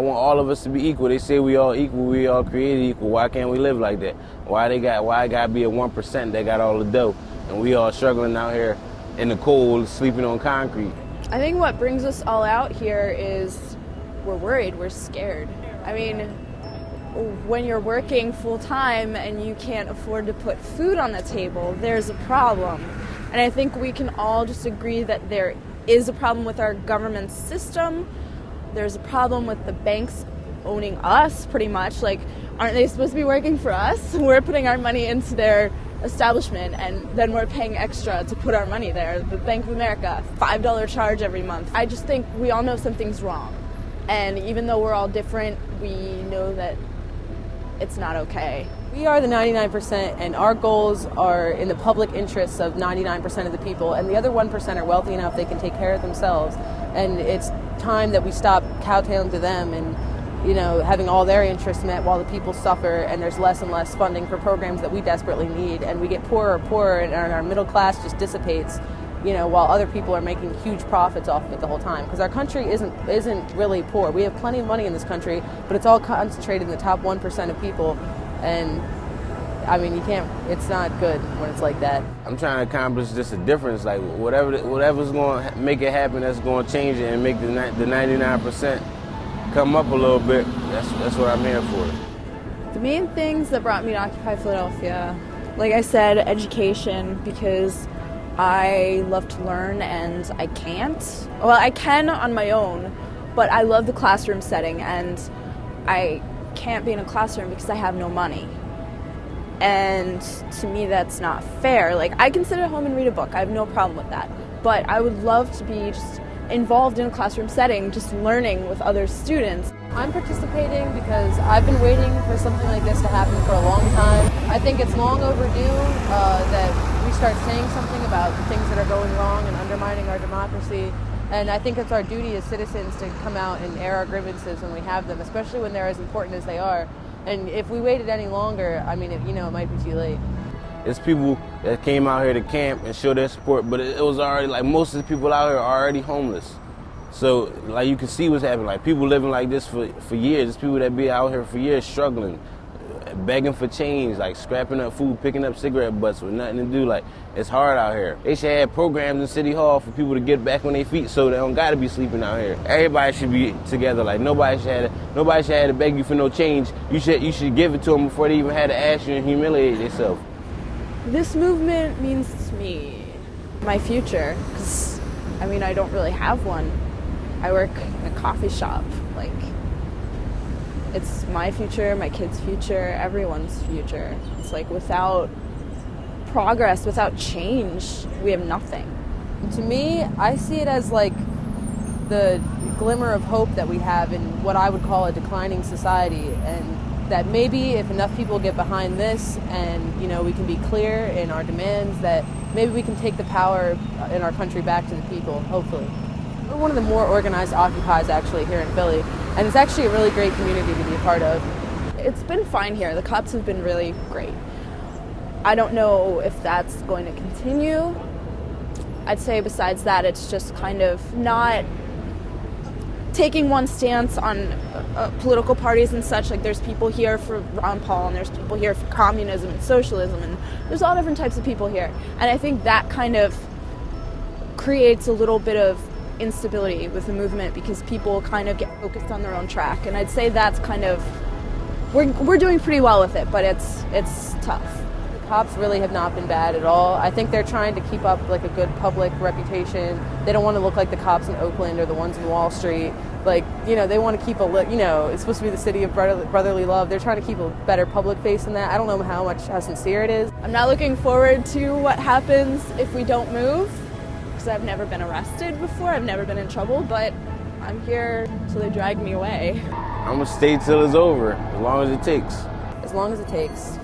want all of us to be equal. They say we all equal, we all created equal. Why can't we live like that? Why it gotta be a 1% that got all the dough, and we all struggling out here in the cold, sleeping on concrete? I think what brings us all out here is we're worried, we're scared. I mean, when you're working full time and you can't afford to put food on the table, there's a problem. And I think we can all just agree that there is a problem with our government system. There's a problem with the banks owning us, pretty much. Like, aren't they supposed to be working for us? We're putting our money into their establishment, and then we're paying extra to put our money there. The Bank of America, $5 charge every month. I just think we all know something's wrong. And even though we're all different, we know that it's not okay. We are the 99%, and our goals are in the public interests of 99% of the people, and the other 1% are wealthy enough they can take care of themselves. And it's time that we stop kowtowing to them and, having all their interests met while the people suffer, and there's less and less funding for programs that we desperately need, and we get poorer and poorer, and our middle class just dissipates, while other people are making huge profits off of it the whole time. Because our country isn't really poor. We have plenty of money in this country, but it's all concentrated in the top 1% of people. And I mean, it's not good when it's like that. I'm trying to accomplish just a difference, like whatever's going to make it happen, that's going to change it and make the 99% come up a little bit. That's what I'm here for. The main things that brought me to Occupy Philadelphia, like I said, education, because I love to learn and I can't. Well, I can on my own, but I love the classroom setting, and I can't be in a classroom because I have no money. And to me, that's not fair. Like, I can sit at home and read a book. I have no problem with that. But I would love to be just involved in a classroom setting, just learning with other students. I'm participating because I've been waiting for something like this to happen for a long time. I think it's long overdue that we start saying something about the things that are going wrong and undermining our democracy. And I think it's our duty as citizens to come out and air our grievances when we have them, especially when they're as important as they are. And if we waited any longer, I mean, it might be too late. It's people that came out here to camp and show their support, but it was already, like, most of the people out here are already homeless. So, like, you can see what's happening. Like, people living like this for years. There's people that be out here for years struggling, begging for change, like scrapping up food, picking up cigarette butts with nothing to do. Like, it's hard out here. They should have programs in City Hall for people to get back on their feet so they don't gotta be sleeping out here. Everybody should be together. Like, nobody should have to beg you for no change. You should give it to them before they even had to ask you and humiliate themselves. This movement means to me my future, because, I mean, I don't really have one. I work in a coffee shop. Like, it's my future, my kids' future, everyone's future. It's like, without progress, without change, we have nothing. To me, I see it as like the glimmer of hope that we have in what I would call a declining society, and that maybe if enough people get behind this and, we can be clear in our demands, that maybe we can take the power in our country back to the people, hopefully. We're one of the more organized Occupies, actually, here in Philly, and it's actually a really great community to be a part of. It's been fine here. The cops have been really great. I don't know if that's going to continue. I'd say besides that, it's just kind of not taking one stance on political parties and such. Like, there's people here for Ron Paul, and there's people here for communism and socialism, and there's all different types of people here. And I think that kind of creates a little bit of instability with the movement, because people kind of get focused on their own track. And I'd say that's kind of, we're doing pretty well with it, but it's tough. Cops really have not been bad at all. I think they're trying to keep up like a good public reputation. They don't want to look like the cops in Oakland or the ones in Wall Street. Like, they want to keep it's supposed to be the city of brotherly love. They're trying to keep a better public face than that. I don't know how sincere it is. I'm not looking forward to what happens if we don't move, because I've never been arrested before. I've never been in trouble, but I'm here till they drag me away. I'm gonna stay till it's over, as long as it takes. As long as it takes.